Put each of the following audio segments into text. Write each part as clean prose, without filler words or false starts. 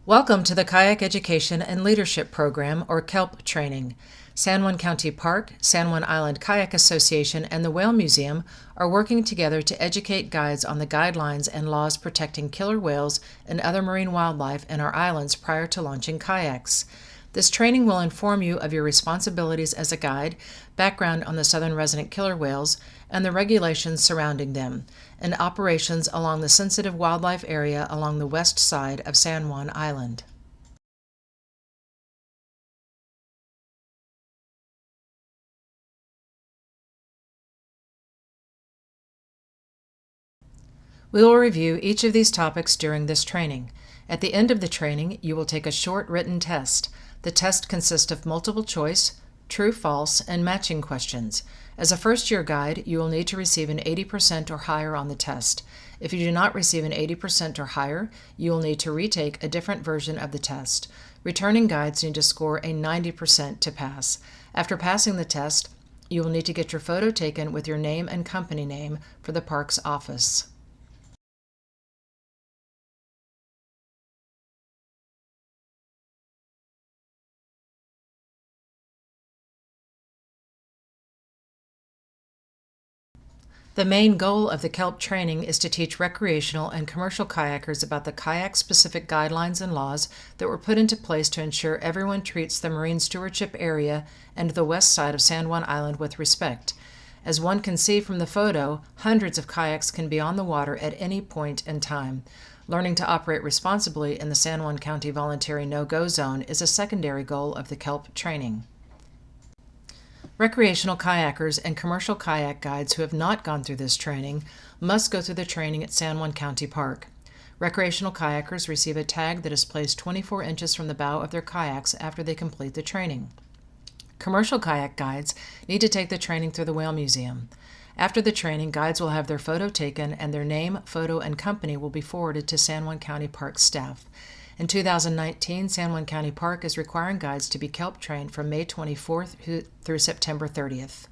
Welcome to the Kayak Education and Leadership Program, or KELP Training. San Juan County Park, San Juan Island Kayak Association, and the Whale Museum are working together to educate guides on the guidelines and laws protecting killer whales and other marine wildlife in our islands prior to launching kayaks. This training will inform you of your responsibilities as a guide, background on the southern resident killer whales, and the regulations surrounding them, and operations along the sensitive wildlife area along the west side of San Juan Island. We will review each of these topics during this training. At the end of the training, you will take a short written test. The test consists of multiple choice, true, false, and matching questions. As a first-year guide, you will need to receive an 80% or higher on the test. If you do not receive an 80% or higher, you will need to retake a different version of the test. Returning guides need to score a 90% to pass. After passing the test, you will need to get your photo taken with your name and company name for the park's office. The main goal of the KELP training is to teach recreational and commercial kayakers about the kayak-specific guidelines and laws that were put into place to ensure everyone treats the marine stewardship area and the west side of San Juan Island with respect. As one can see from the photo, hundreds of kayaks can be on the water at any point in time. Learning to operate responsibly in the San Juan County Voluntary No-Go Zone is a secondary goal of the KELP training. Recreational kayakers and commercial kayak guides who have not gone through this training must go through the training at San Juan County Park. Recreational kayakers receive a tag that is placed 24 inches from the bow of their kayaks after they complete the training. Commercial kayak guides need to take the training through the Whale Museum. After the training, guides will have their photo taken and their name, photo, and company will be forwarded to San Juan County Park staff. In 2019, San Juan County Park is requiring guides to be KELP trained from May 24th through September 30th.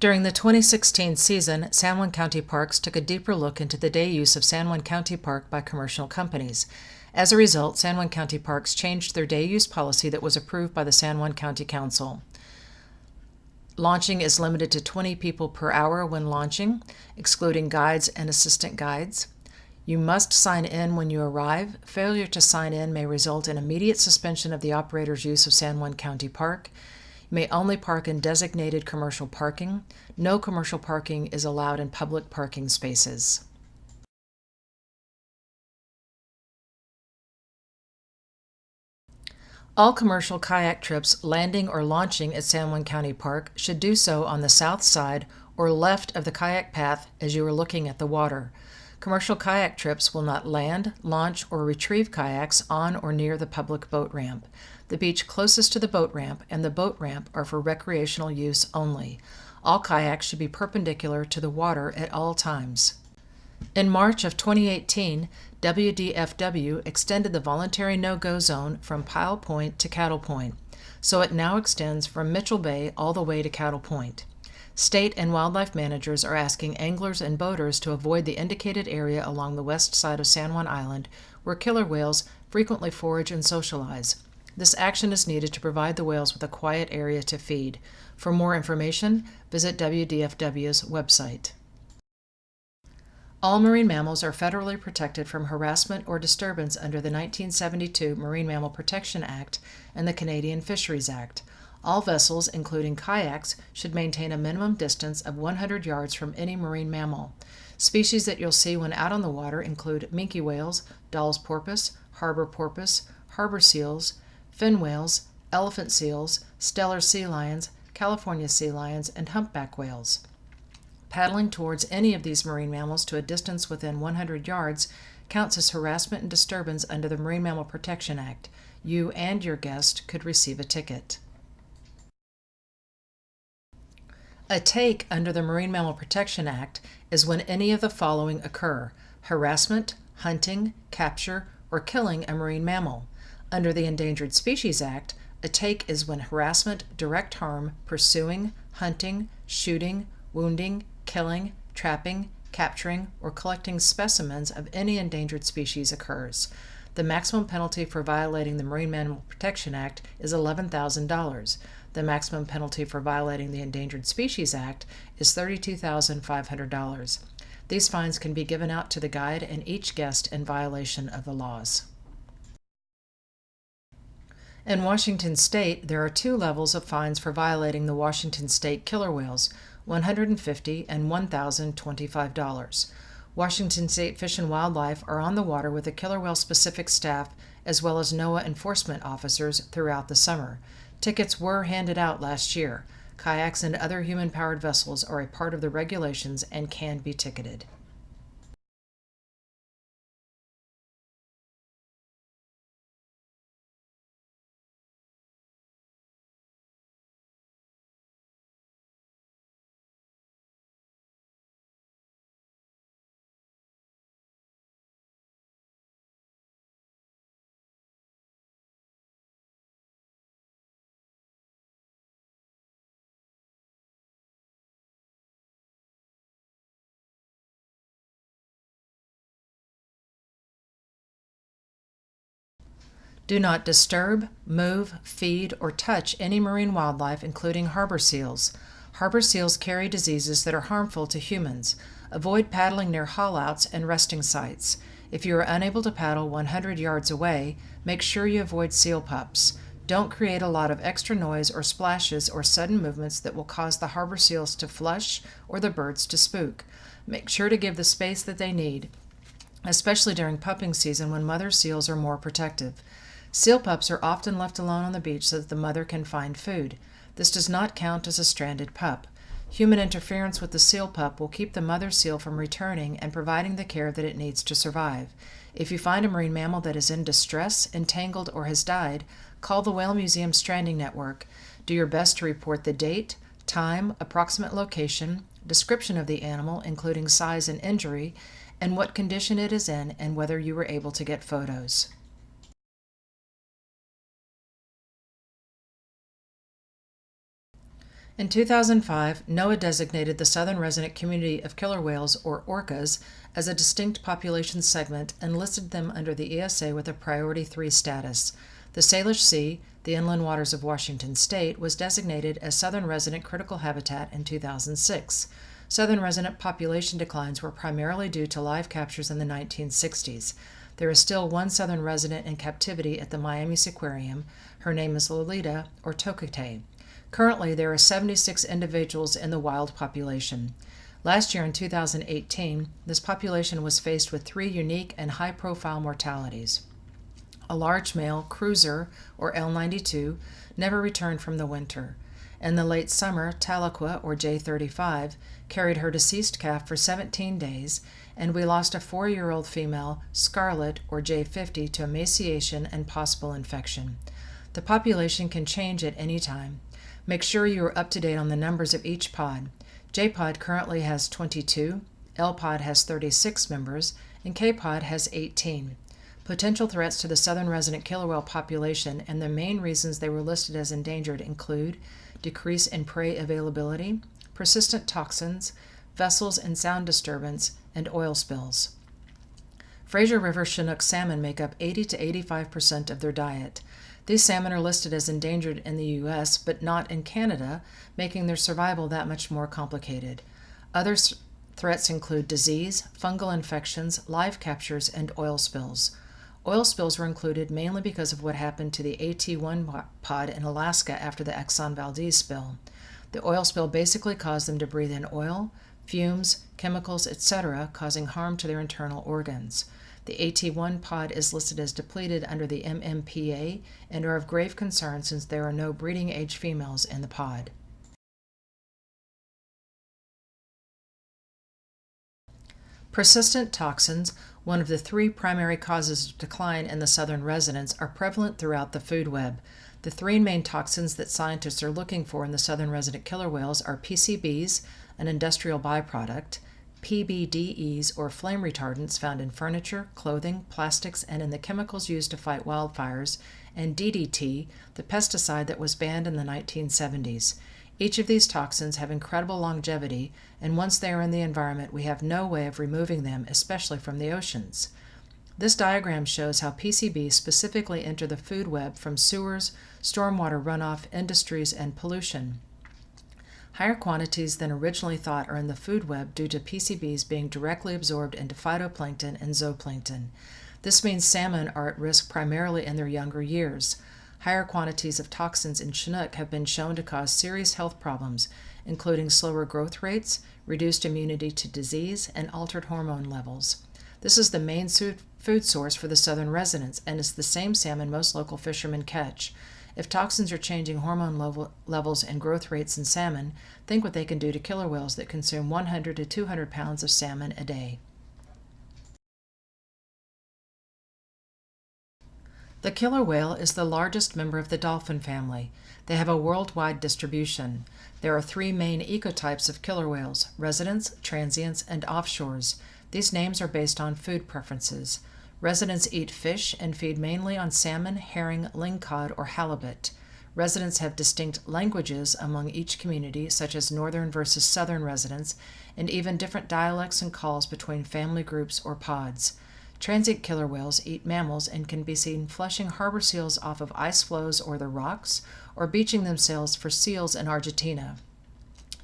During the 2016 season, San Juan County Parks took a deeper look into the day use of San Juan County Park by commercial companies. As a result, San Juan County Parks changed their day use policy that was approved by the San Juan County Council. Launching is limited to 20 people per hour when launching, excluding guides and assistant guides. You must sign in when you arrive. Failure to sign in may result in immediate suspension of the operator's use of San Juan County Park. You may only park in designated commercial parking. No commercial parking is allowed in public parking spaces. All commercial kayak trips landing or launching at San Juan County Park should do so on the south side or left of the kayak path as you are looking at the water. Commercial kayak trips will not land, launch, or retrieve kayaks on or near the public boat ramp. The beach closest to the boat ramp and the boat ramp are for recreational use only. All kayaks should be perpendicular to the water at all times. In March of 2018, WDFW extended the voluntary no-go zone from Pile Point to Cattle Point, so it now extends from Mitchell Bay all the way to Cattle Point. State and wildlife managers are asking anglers and boaters to avoid the indicated area along the west side of San Juan Island, where killer whales frequently forage and socialize. This action is needed to provide the whales with a quiet area to feed. For more information, visit WDFW's website. All marine mammals are federally protected from harassment or disturbance under the 1972 Marine Mammal Protection Act and the Canadian Fisheries Act. All vessels, including kayaks, should maintain a minimum distance of 100 yards from any marine mammal. Species that you'll see when out on the water include minke whales, Dall's porpoise, harbor seals, fin whales, elephant seals, Steller sea lions, California sea lions, and humpback whales. Paddling towards any of these marine mammals to a distance within 100 yards counts as harassment and disturbance under the Marine Mammal Protection Act. You and your guest could receive a ticket. A take under the Marine Mammal Protection Act is when any of the following occur: harassment, hunting, capture, or killing a marine mammal. Under the Endangered Species Act, a take is when harassment, direct harm, pursuing, hunting, shooting, wounding, killing, trapping, capturing, or collecting specimens of any endangered species occurs. The maximum penalty for violating the Marine Mammal Protection Act is $11,000. The maximum penalty for violating the Endangered Species Act is $32,500. These fines can be given out to the guide and each guest in violation of the laws. In Washington State, there are two levels of fines for violating the Washington State killer whales, $150 and $1,025. Washington State Fish and Wildlife are on the water with a killer whale specific staff as well as NOAA enforcement officers throughout the summer. Tickets were handed out last year. Kayaks and other human-powered vessels are a part of the regulations and can be ticketed. Do not disturb, move, feed, or touch any marine wildlife, including harbor seals. Harbor seals carry diseases that are harmful to humans. Avoid paddling near haulouts and resting sites. If you are unable to paddle 100 yards away, make sure you avoid seal pups. Don't create a lot of extra noise or splashes or sudden movements that will cause the harbor seals to flush or the birds to spook. Make sure to give the space that they need, especially during pupping season when mother seals are more protective. Seal pups are often left alone on the beach so that the mother can find food. This does not count as a stranded pup. Human interference with the seal pup will keep the mother seal from returning and providing the care that it needs to survive. If you find a marine mammal that is in distress, entangled, or has died, call the Whale Museum Stranding Network. Do your best to report the date, time, approximate location, description of the animal, including size and injury, and what condition it is in, and whether you were able to get photos. In 2005, NOAA designated the southern resident community of killer whales, or orcas, as a distinct population segment and listed them under the ESA with a Priority 3 status. The Salish Sea, the inland waters of Washington State, was designated as southern resident critical habitat in 2006. Southern resident population declines were primarily due to live captures in the 1960s. There is still one southern resident in captivity at the Miami Seaquarium. Her name is Lolita, or Tokite. Currently, there are 76 individuals in the wild population. Last year, in 2018, this population was faced with 3 unique and high-profile mortalities. A large male cruiser, or L92, never returned from the winter. In the late summer, Tahlequah, or J35, carried her deceased calf for 17 days, and we lost a 4-year-old female, Scarlet, or J50, to emaciation and possible infection. The population can change at any time. Make sure you are up to date on the numbers of each pod. J-Pod currently has 22, L-Pod has 36 members, and K-Pod has 18. Potential threats to the southern resident killer whale population and the main reasons they were listed as endangered include decrease in prey availability, persistent toxins, vessels and sound disturbance, and oil spills. Fraser River Chinook salmon make up 80 to 85% of their diet. These salmon are listed as endangered in the U.S., but not in Canada, making their survival that much more complicated. Other threats include disease, fungal infections, live captures, and oil spills. Oil spills were included mainly because of what happened to the AT1 pod in Alaska after the Exxon Valdez spill. The oil spill basically caused them to breathe in oil, fumes, chemicals, etc., causing harm to their internal organs. The AT1 pod is listed as depleted under the MMPA and are of grave concern since there are no breeding age females in the pod. Persistent toxins, one of the 3 primary causes of decline in the southern residents, are prevalent throughout the food web. The 3 main toxins that scientists are looking for in the southern resident killer whales are PCBs, an industrial byproduct, PBDEs, or flame retardants found in furniture, clothing, plastics, and in the chemicals used to fight wildfires, and DDT, the pesticide that was banned in the 1970s. Each of these toxins have incredible longevity, and once they are in the environment, we have no way of removing them, especially from the oceans. This diagram shows how PCBs specifically enter the food web from sewers, stormwater runoff, industries, and pollution. Higher quantities than originally thought are in the food web due to PCBs being directly absorbed into phytoplankton and zooplankton. This means salmon are at risk primarily in their younger years. Higher quantities of toxins in Chinook have been shown to cause serious health problems, including slower growth rates, reduced immunity to disease, and altered hormone levels. This is the main food source for the southern residents, and is the same salmon most local fishermen catch. If toxins are changing hormone levels and growth rates in salmon, think what they can do to killer whales that consume 100 to 200 pounds of salmon a day. The killer whale is the largest member of the dolphin family. They have a worldwide distribution. There are three main ecotypes of killer whales: residents, transients, and offshores. These names are based on food preferences. Residents eat fish and feed mainly on salmon, herring, lingcod, or halibut. Residents have distinct languages among each community, such as northern versus southern residents, and even different dialects and calls between family groups or pods. Transient killer whales eat mammals and can be seen flushing harbor seals off of ice floes or the rocks, or beaching themselves for seals in Argentina.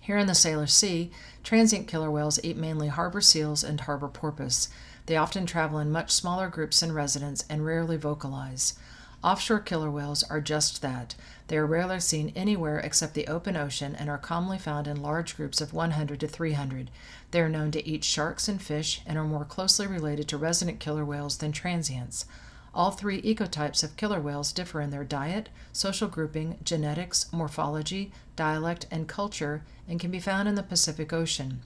Here in the Sailor Sea, transient killer whales eat mainly harbor seals and harbor porpoise. They often travel in much smaller groups than residents and rarely vocalize. Offshore killer whales are just that. They are rarely seen anywhere except the open ocean and are commonly found in large groups of 100 to 300. They are known to eat sharks and fish and are more closely related to resident killer whales than transients. All three ecotypes of killer whales differ in their diet, social grouping, genetics, morphology, dialect, and culture, and can be found in the Pacific Ocean.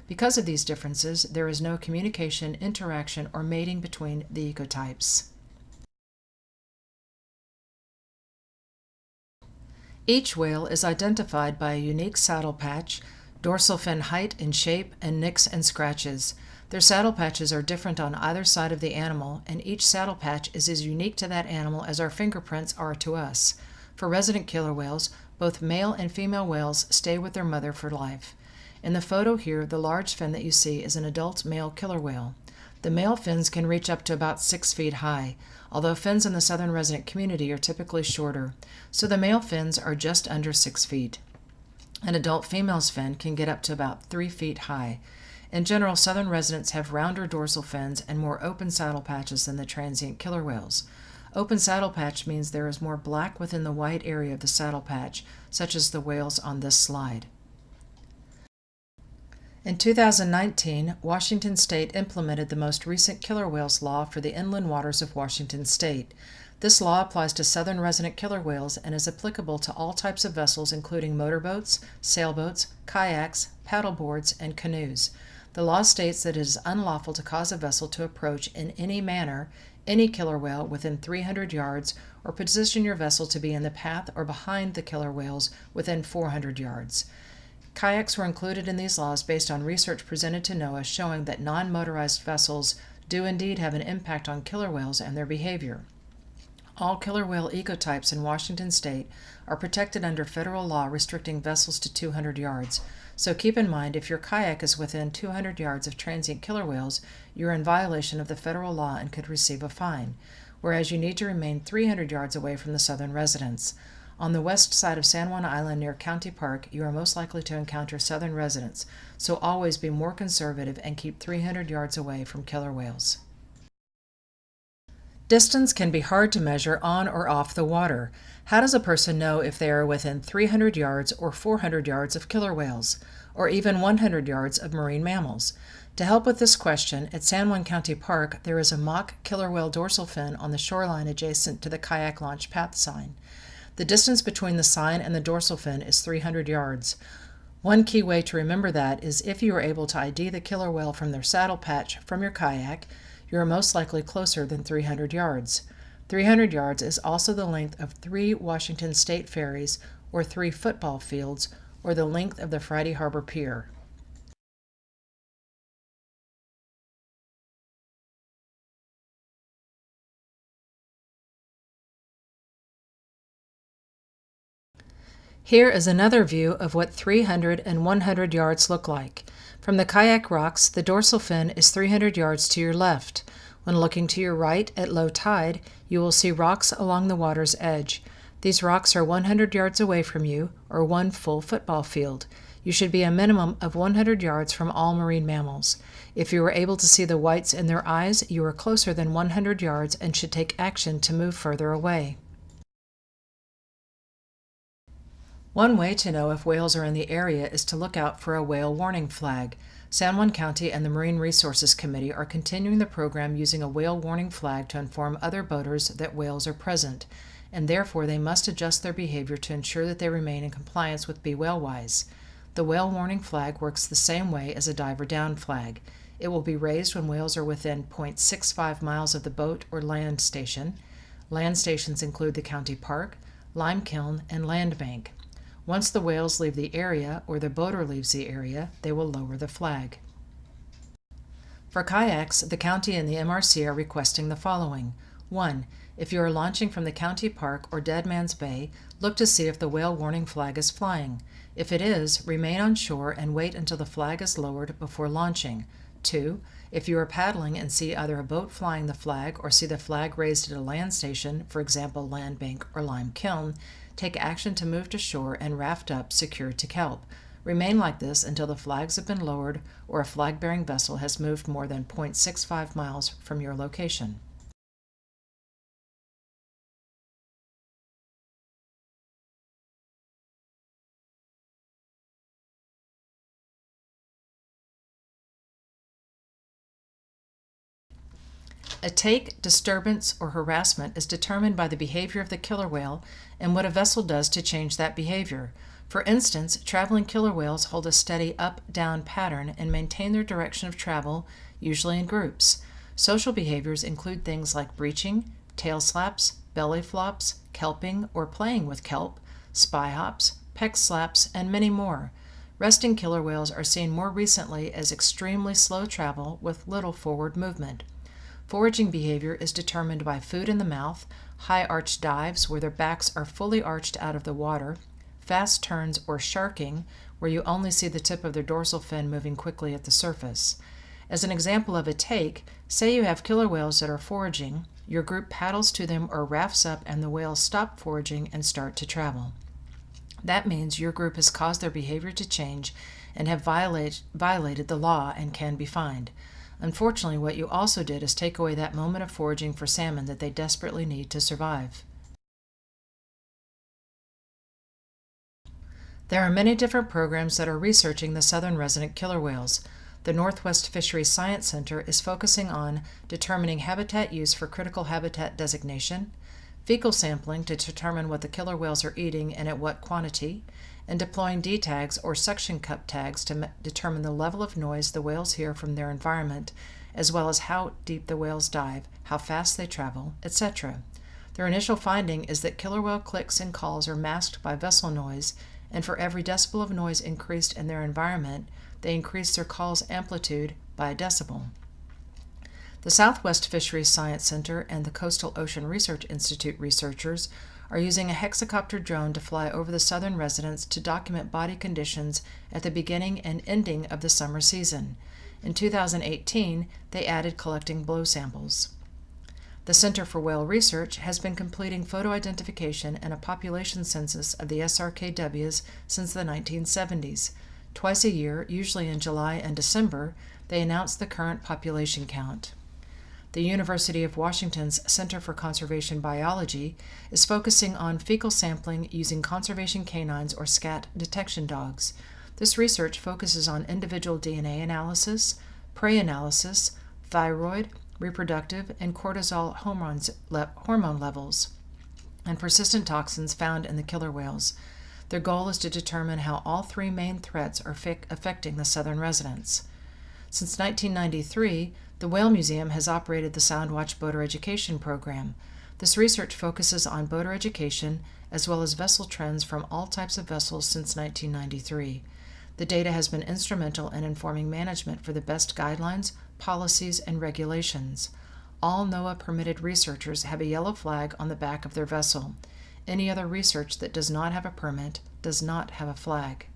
Because of these differences, there is no communication, interaction, or mating between the ecotypes. Each whale is identified by a unique saddle patch, dorsal fin height and shape, and nicks and scratches. Their saddle patches are different on either side of the animal, and each saddle patch is as unique to that animal as our fingerprints are to us. For resident killer whales, both male and female whales stay with their mother for life. In the photo here, the large fin that you see is an adult male killer whale. The male fins can reach up to about 6 feet high, although fins in the southern resident community are typically shorter, so the male fins are just under 6 feet. An adult female's fin can get up to about 3 feet high. In general, southern residents have rounder dorsal fins and more open saddle patches than the transient killer whales. Open saddle patch means there is more black within the white area of the saddle patch, such as the whales on this slide. In 2019, Washington State implemented the most recent killer whales law for the inland waters of Washington State. This law applies to southern resident killer whales and is applicable to all types of vessels including motorboats, sailboats, kayaks, paddleboards, and canoes. The law states that it is unlawful to cause a vessel to approach in any manner any killer whale within 300 yards or position your vessel to be in the path or behind the killer whales within 400 yards. Kayaks were included in these laws based on research presented to NOAA showing that non-motorized vessels do indeed have an impact on killer whales and their behavior. All killer whale ecotypes in Washington State are protected under federal law restricting vessels to 200 yards. So keep in mind, if your kayak is within 200 yards of transient killer whales, you're in violation of the federal law and could receive a fine, whereas you need to remain 300 yards away from the southern residents. On the west side of San Juan Island near County Park, you are most likely to encounter southern residents, so always be more conservative and keep 300 yards away from killer whales. Distance can be hard to measure on or off the water. How does a person know if they are within 300 yards or 400 yards of killer whales, or even 100 yards of marine mammals? To help with this question, at San Juan County Park, there is a mock killer whale dorsal fin on the shoreline adjacent to the kayak launch path sign. The distance between the sign and the dorsal fin is 300 yards. One key way to remember that is if you are able to ID the killer whale from their saddle patch from your kayak, you are most likely closer than 300 yards. 300 yards is also the length of 3 Washington State ferries or 3 football fields, or the length of the Friday Harbor Pier. Here is another view of what 300 and 100 yards look like. From the kayak rocks, the dorsal fin is 300 yards to your left. When looking to your right at low tide, you will see rocks along the water's edge. These rocks are 100 yards away from you, or one full football field. You should be a minimum of 100 yards from all marine mammals. If you are able to see the whites in their eyes, you are closer than 100 yards and should take action to move further away. One way to know if whales are in the area is to look out for a whale warning flag. San Juan County and the Marine Resources Committee are continuing the program using a whale warning flag to inform other boaters that whales are present, and therefore they must adjust their behavior to ensure that they remain in compliance with Be Whale Wise. The whale warning flag works the same way as a diver down flag. It will be raised when whales are within 0.65 miles of the boat or land station. Land stations include the county park, lime kiln, and land bank. Once the whales leave the area or the boater leaves the area, they will lower the flag. For kayaks, the county and the MRC are requesting the following. 1. If you are launching from the county park or Dead Man's Bay, look to see if the whale warning flag is flying. If it is, remain on shore and wait until the flag is lowered before launching. 2. If you are paddling and see either a boat flying the flag or see the flag raised at a land station, for example land bank or lime kiln, take action to move to shore and raft up secured to kelp. Remain like this until the flags have been lowered or a flag-bearing vessel has moved more than 0.65 miles from your location. A take, disturbance, or harassment is determined by the behavior of the killer whale and what a vessel does to change that behavior. For instance, traveling killer whales hold a steady up-down pattern and maintain their direction of travel, usually in groups. Social behaviors include things like breaching, tail slaps, belly flops, kelping or playing with kelp, spy hops, peck slaps, and many more. Resting killer whales are seen more recently as extremely slow travel with little forward movement. Foraging behavior is determined by food in the mouth, high arch dives where their backs are fully arched out of the water, fast turns or sharking where you only see the tip of their dorsal fin moving quickly at the surface. As an example of a take, say you have killer whales that are foraging, your group paddles to them or rafts up and the whales stop foraging and start to travel. That means your group has caused their behavior to change and have violated the law and can be fined. Unfortunately, what you also did is take away that moment of foraging for salmon that they desperately need to survive. There are many different programs that are researching the southern resident killer whales. The Northwest Fisheries Science Center is focusing on determining habitat use for critical habitat designation, fecal sampling to determine what the killer whales are eating and at what quantity, and deploying D-tags or suction cup tags to determine the level of noise the whales hear from their environment, as well as how deep the whales dive, how fast they travel, etc. Their initial finding is that killer whale clicks and calls are masked by vessel noise, and for every decibel of noise increased in their environment, they increase their call's amplitude by a decibel. The Southwest Fisheries Science Center and the Coastal Ocean Research Institute researchers are using a hexacopter drone to fly over the southern residents to document body conditions at the beginning and ending of the summer season. In 2018, they added collecting blow samples. The Center for Whale Research has been completing photo identification and a population census of the SRKWs since the 1970s. Twice a year, usually in July and December, they announce the current population count. The University of Washington's Center for Conservation Biology is focusing on fecal sampling using conservation canines or SCAT detection dogs. This research focuses on individual DNA analysis, prey analysis, thyroid, reproductive, and cortisol hormone levels, and persistent toxins found in the killer whales. Their goal is to determine how all three main threats are affecting the southern residents. Since 1993, the Whale Museum has operated the Soundwatch Boater Education Program. This research focuses on boater education as well as vessel trends from all types of vessels since 1993. The data has been instrumental in informing management for the best guidelines, policies, and regulations. All NOAA-permitted researchers have a yellow flag on the back of their vessel. Any other research that does not have a permit does not have a flag.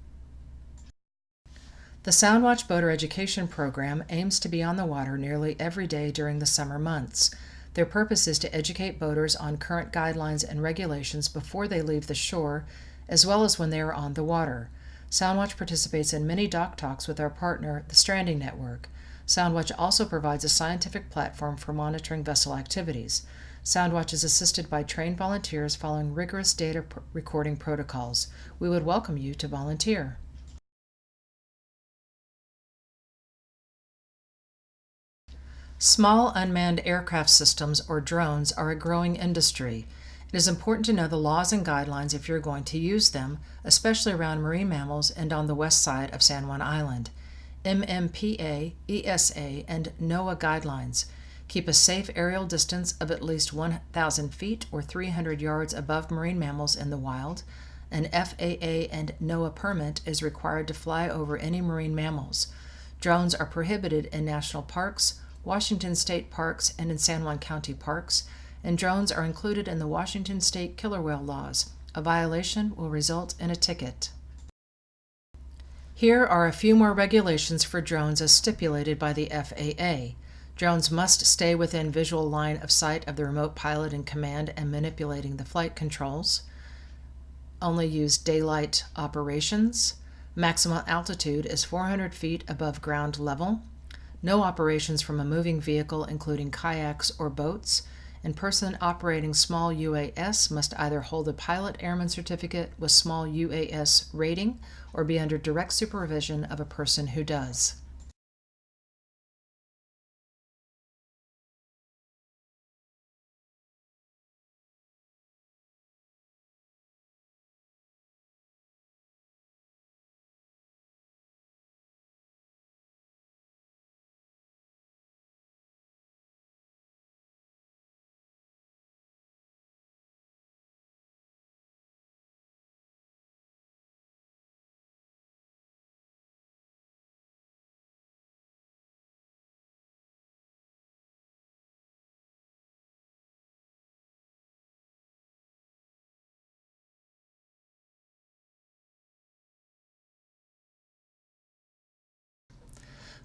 The Soundwatch Boater Education Program aims to be on the water nearly every day during the summer months. Their purpose is to educate boaters on current guidelines and regulations before they leave the shore, as well as when they are on the water. Soundwatch participates in many dock talks with our partner, the Stranding Network. Soundwatch also provides a scientific platform for monitoring vessel activities. Soundwatch is assisted by trained volunteers following rigorous data recording protocols. We would welcome you to volunteer. Small unmanned aircraft systems, or drones, are a growing industry. It is important to know the laws and guidelines if you're going to use them, especially around marine mammals and on the west side of San Juan Island. MMPA, ESA, and NOAA guidelines. Keep a safe aerial distance of at least 1,000 feet or 300 yards above marine mammals in the wild. An FAA and NOAA permit is required to fly over any marine mammals. Drones are prohibited in national parks, Washington State parks, and in San Juan County parks, and drones are included in the Washington State killer whale laws. A violation will result in a ticket. Here are a few more regulations for drones as stipulated by the FAA. Drones must stay within visual line of sight of the remote pilot in command and manipulating the flight controls. Only use daylight operations. Maximum altitude is 400 feet above ground level. No operations from a moving vehicle, including kayaks or boats. And person operating small UAS must either hold a pilot airman certificate with small UAS rating or be under direct supervision of a person who does.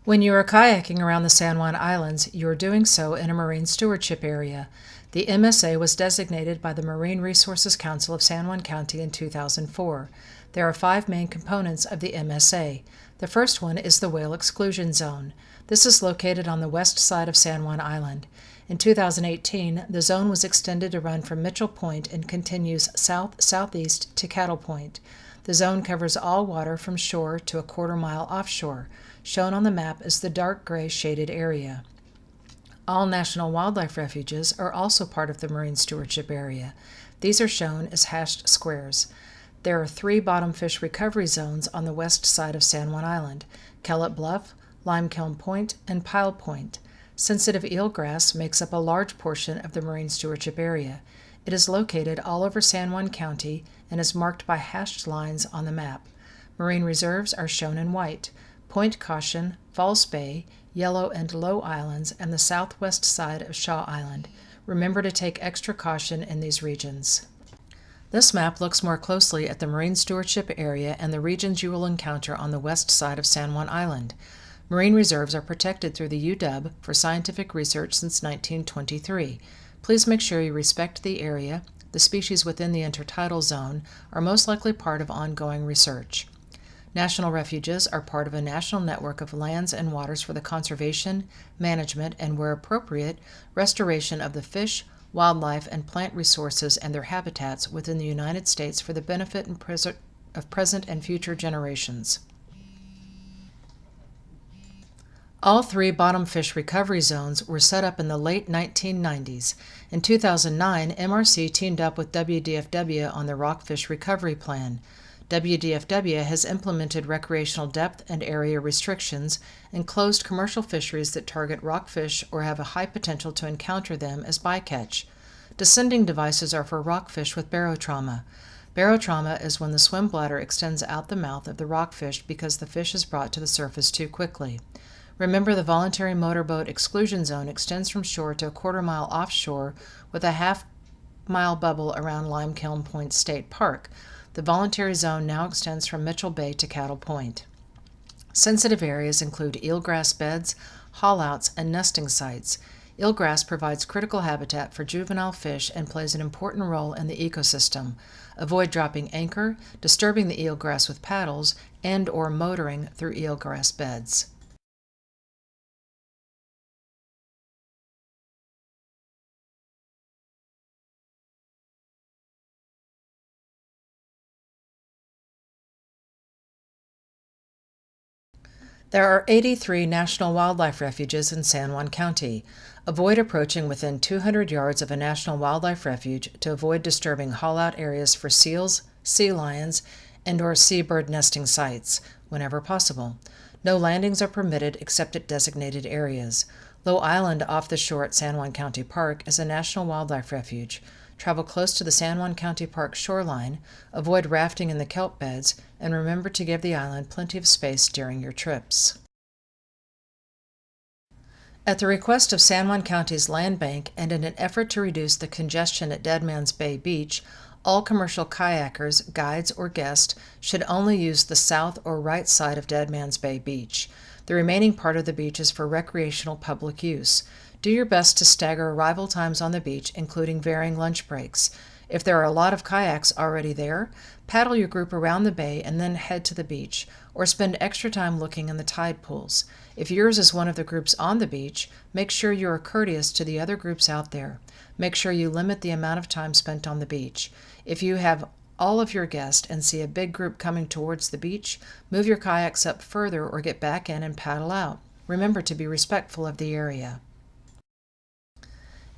When you are kayaking around the San Juan Islands, you are doing so in a marine stewardship area. The MSA was designated by the Marine Resources Council of San Juan County in 2004. There are 5 main components of the MSA. The first one is the Whale Exclusion Zone. This is located on the west side of San Juan Island. In 2018, the zone was extended to run from Mitchell Point and continues south-southeast to Cattle Point. The zone covers all water from shore to a quarter-mile offshore. Shown on the map is the dark gray shaded area. All national wildlife refuges are also part of the marine stewardship area. These are shown as hashed squares. There are 3 bottom fish recovery zones on the west side of San Juan Island: Kellett Bluff, Limekiln Point, and Pile Point. Sensitive eelgrass makes up a large portion of the marine stewardship area. It is located all over San Juan County and is marked by hashed lines on the map. Marine reserves are shown in white: Point Caution, False Bay, Yellow and Low Islands, and the southwest side of Shaw Island. Remember to take extra caution in these regions. This map looks more closely at the marine stewardship area and the regions you will encounter on the west side of San Juan Island. Marine reserves are protected through the UW for scientific research since 1923. Please make sure you respect the area. The species within the intertidal zone are most likely part of ongoing research. National refuges are part of a national network of lands and waters for the conservation, management, and, where appropriate, restoration of the fish, wildlife, and plant resources and their habitats within the United States for the benefit of present and future generations. All 3 bottom fish recovery zones were set up in the late 1990s. In 2009, MRC teamed up with WDFW on the Rockfish Recovery Plan. WDFW has implemented recreational depth and area restrictions and closed commercial fisheries that target rockfish or have a high potential to encounter them as bycatch. Descending devices are for rockfish with barotrauma. Barotrauma is when the swim bladder extends out the mouth of the rockfish because the fish is brought to the surface too quickly. Remember, the voluntary motorboat exclusion zone extends from shore to a quarter-mile offshore with a half 3-mile bubble around Limekiln Point State Park. The voluntary zone now extends from Mitchell Bay to Cattle Point. Sensitive areas include eelgrass beds, haulouts, and nesting sites. Eelgrass provides critical habitat for juvenile fish and plays an important role in the ecosystem. Avoid dropping anchor, disturbing the eelgrass with paddles, and/or motoring through eelgrass beds. There are 83 national wildlife refuges in San Juan County. Avoid approaching within 200 yards of a national wildlife refuge to avoid disturbing haul-out areas for seals, sea lions, and/or seabird nesting sites whenever possible. No landings are permitted except at designated areas. Low Island off the shore at San Juan County Park is a national wildlife refuge. Travel close to the San Juan County Park shoreline, avoid rafting in the kelp beds, and remember to give the island plenty of space during your trips. At the request of San Juan County's Land Bank and in an effort to reduce the congestion at Dead Man's Bay Beach, all commercial kayakers, guides, or guests should only use the south or right side of Dead Man's Bay Beach. The remaining part of the beach is for recreational public use. Do your best to stagger arrival times on the beach, including varying lunch breaks. If there are a lot of kayaks already there, paddle your group around the bay and then head to the beach, or spend extra time looking in the tide pools. If yours is one of the groups on the beach, make sure you are courteous to the other groups out there. Make sure you limit the amount of time spent on the beach. If you have all of your guests and see a big group coming towards the beach, move your kayaks up further or get back in and paddle out. Remember to be respectful of the area.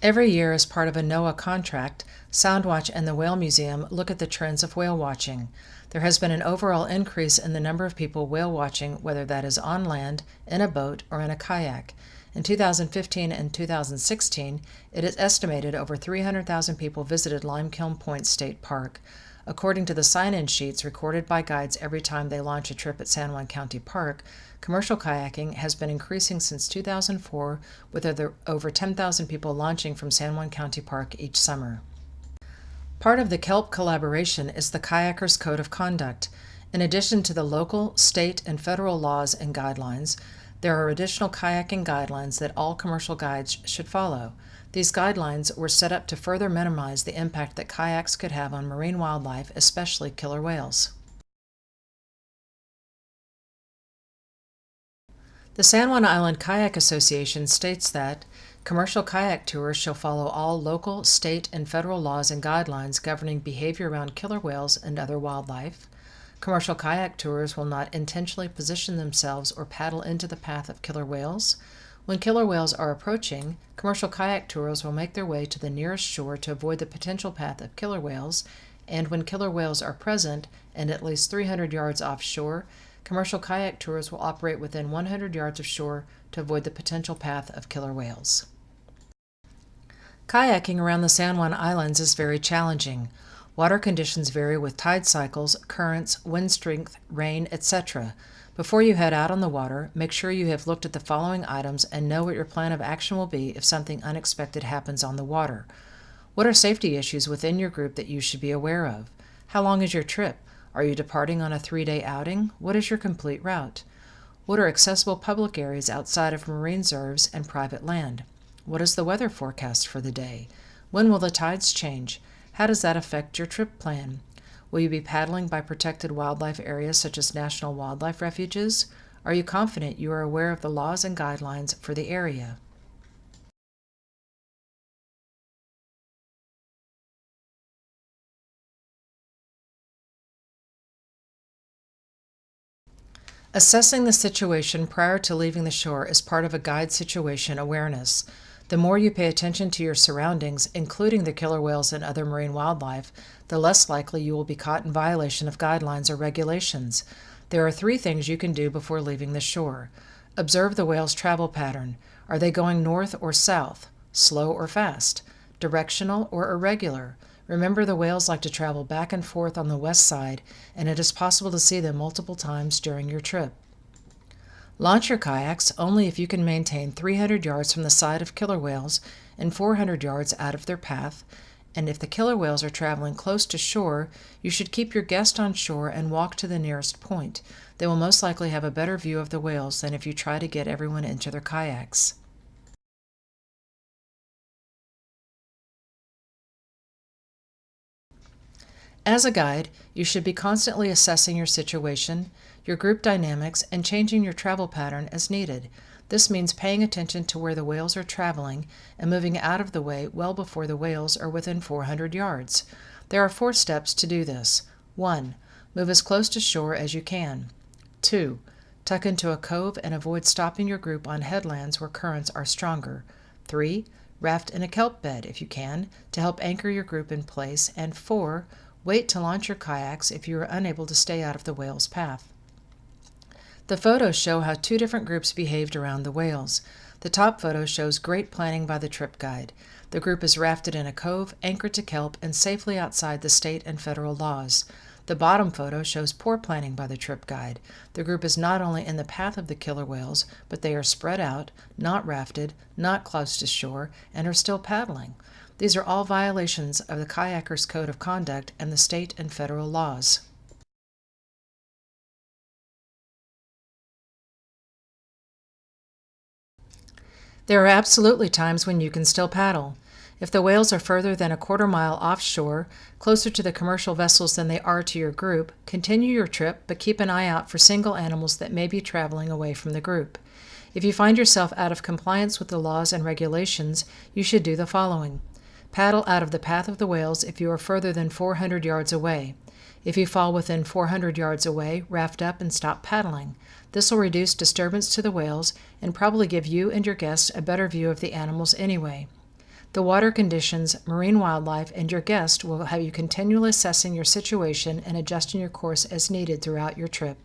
Every year, as part of a NOAA contract, Soundwatch and the Whale Museum look at the trends of whale watching. There has been an overall increase in the number of people whale watching, whether that is on land, in a boat, or in a kayak. In 2015 and 2016, it is estimated over 300,000 people visited Limekiln Point State Park. According to the sign-in sheets recorded by guides every time they launch a trip at San Juan County Park, commercial kayaking has been increasing since 2004, with over 10,000 people launching from San Juan County Park each summer. Part of the KELP collaboration is the Kayaker's Code of Conduct. In addition to the local, state, and federal laws and guidelines, there are additional kayaking guidelines that all commercial guides should follow. These guidelines were set up to further minimize the impact that kayaks could have on marine wildlife, especially killer whales. The San Juan Island Kayak Association states that commercial kayak tours shall follow all local, state, and federal laws and guidelines governing behavior around killer whales and other wildlife. Commercial kayak tours will not intentionally position themselves or paddle into the path of killer whales. When killer whales are approaching, commercial kayak tours will make their way to the nearest shore to avoid the potential path of killer whales, and when killer whales are present and at least 300 yards offshore, commercial kayak tours will operate within 100 yards of shore to avoid the potential path of killer whales. Kayaking around the San Juan Islands is very challenging. Water conditions vary with tide cycles, currents, wind strength, rain, etc. Before you head out on the water, make sure you have looked at the following items and know what your plan of action will be if something unexpected happens on the water. What are safety issues within your group that you should be aware of? How long is your trip? Are you departing on a 3-day outing? What is your complete route? What are accessible public areas outside of marine reserves and private land? What is the weather forecast for the day? When will the tides change? How does that affect your trip plan? Will you be paddling by protected wildlife areas such as national wildlife refuges? Are you confident you are aware of the laws and guidelines for the area? Assessing the situation prior to leaving the shore is part of a guide situation awareness. The more you pay attention to your surroundings, including the killer whales and other marine wildlife, the less likely you will be caught in violation of guidelines or regulations. There are 3 things you can do before leaving the shore. Observe the whale's travel pattern. Are they going north or south, slow or fast, directional or irregular? Remember, the whales like to travel back and forth on the west side, and it is possible to see them multiple times during your trip. Launch your kayaks only if you can maintain 300 yards from the side of killer whales and 400 yards out of their path, and if the killer whales are traveling close to shore, you should keep your guest on shore and walk to the nearest point. They will most likely have a better view of the whales than if you try to get everyone into their kayaks. As a guide, you should be constantly assessing your situation, your group dynamics, and changing your travel pattern as needed. This means paying attention to where the whales are traveling and moving out of the way well before the whales are within 400 yards. There are 4 steps to do this. 1. Move as close to shore as you can. 2. Tuck into a cove and avoid stopping your group on headlands where currents are stronger. 3. Raft in a kelp bed if you can to help anchor your group in place. And 4. Wait to launch your kayaks if you are unable to stay out of the whale's path. The photos show how 2 different groups behaved around the whales. The top photo shows great planning by the trip guide. The group is rafted in a cove, anchored to kelp, and safely outside the state and federal laws. The bottom photo shows poor planning by the trip guide. The group is not only in the path of the killer whales, but they are spread out, not rafted, not close to shore, and are still paddling. These are all violations of the Kayaker's Code of Conduct and the state and federal laws. There are absolutely times when you can still paddle. If the whales are further than a quarter mile offshore, closer to the commercial vessels than they are to your group, continue your trip, but keep an eye out for single animals that may be traveling away from the group. If you find yourself out of compliance with the laws and regulations, you should do the following. Paddle out of the path of the whales if you are further than 400 yards away. If you fall within 400 yards away, raft up and stop paddling. This will reduce disturbance to the whales and probably give you and your guests a better view of the animals anyway. The water conditions, marine wildlife, and your guest will have you continually assessing your situation and adjusting your course as needed throughout your trip.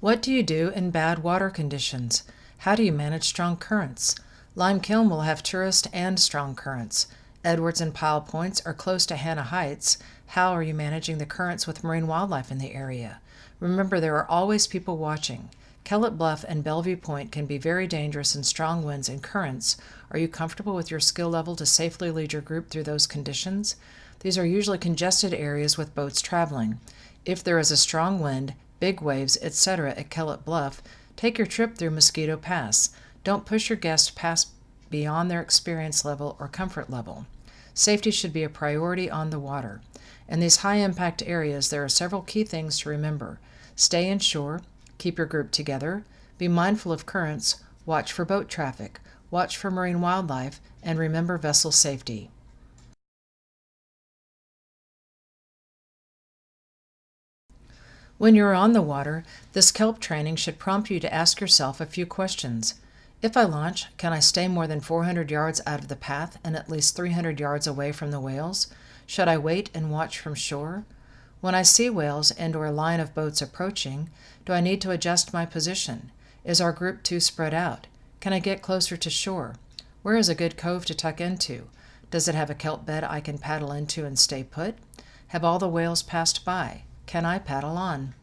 What do you do in bad water conditions? How do you manage strong currents? Lime Kiln will have tourist and strong currents. Edwards and Powell Points are close to Hannah Heights. How are you managing the currents with marine wildlife in the area? Remember, there are always people watching. Kellett Bluff and Bellevue Point can be very dangerous in strong winds and currents. Are you comfortable with your skill level to safely lead your group through those conditions? These are usually congested areas with boats traveling. If there is a strong wind, big waves, etc. at Kellett Bluff, take your trip through Mosquito Pass. Don't push your guests past beyond their experience level or comfort level. Safety should be a priority on the water. In these high-impact areas, there are several key things to remember. Stay inshore, keep your group together, be mindful of currents, watch for boat traffic, watch for marine wildlife, and remember vessel safety. When you're on the water, this kelp training should prompt you to ask yourself a few questions. If I launch, can I stay more than 400 yards out of the path and at least 300 yards away from the whales? Should I wait and watch from shore? When I see whales and/or a line of boats approaching, do I need to adjust my position? Is our group too spread out? Can I get closer to shore? Where is a good cove to tuck into? Does it have a kelp bed I can paddle into and stay put? Have all the whales passed by? Can I paddle on?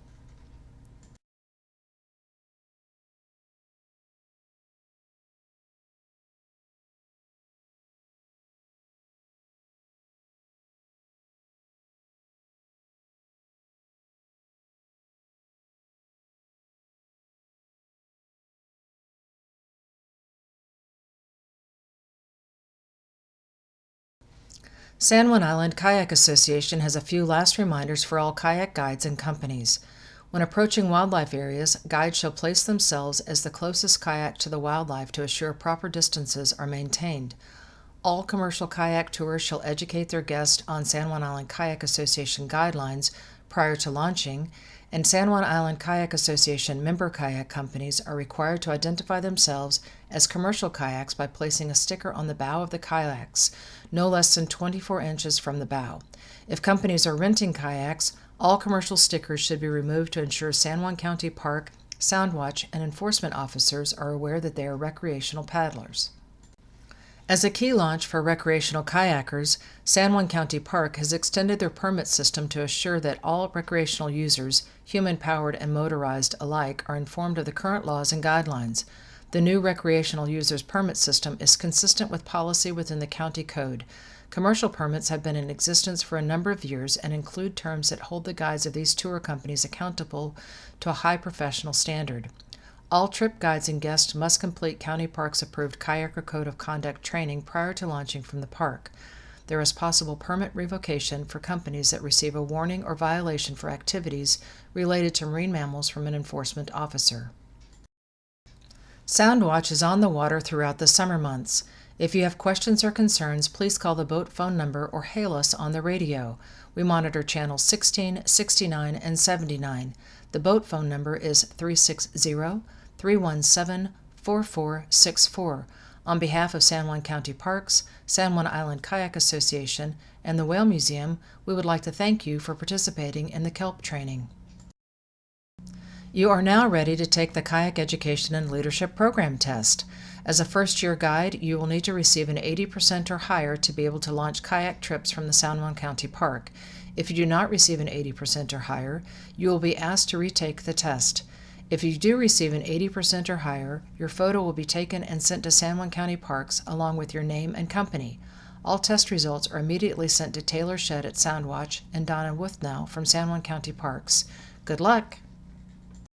San Juan Island Kayak Association has a few last reminders for all kayak guides and companies. When approaching wildlife areas, guides shall place themselves as the closest kayak to the wildlife to assure proper distances are maintained. All commercial kayak tours shall educate their guests on San Juan Island Kayak Association guidelines prior to launching, and San Juan Island Kayak Association member kayak companies are required to identify themselves as commercial kayaks by placing a sticker on the bow of the kayaks, no less than 24 inches from the bow. If companies are renting kayaks, all commercial stickers should be removed to ensure San Juan County Park, Soundwatch, and enforcement officers are aware that they are recreational paddlers. As a key launch for recreational kayakers, San Juan County Park has extended their permit system to assure that all recreational users, human-powered and motorized alike, are informed of the current laws and guidelines. The new recreational user's permit system is consistent with policy within the county code. Commercial permits have been in existence for a number of years and include terms that hold the guides of these tour companies accountable to a high professional standard. All trip guides and guests must complete County Parks approved Kayaker Code of Conduct training prior to launching from the park. There is possible permit revocation for companies that receive a warning or violation for activities related to marine mammals from an enforcement officer. Soundwatch is on the water throughout the summer months. If you have questions or concerns, please call the boat phone number or hail us on the radio. We monitor channels 16, 69, and 79. The boat phone number is 360-317-4464. On behalf of San Juan County Parks, San Juan Island Kayak Association, and the Whale Museum, we would like to thank you for participating in the KELP training. You are now ready to take the Kayak Education and Leadership Program test. As a first-year guide, you will need to receive an 80% or higher to be able to launch kayak trips from the San Juan County Park. If you do not receive an 80% or higher, you will be asked to retake the test. If you do receive an 80% or higher, your photo will be taken and sent to San Juan County Parks along with your name and company. All test results are immediately sent to Taylor Shedd at Soundwatch and Donna Wuthnow from San Juan County Parks. Good luck!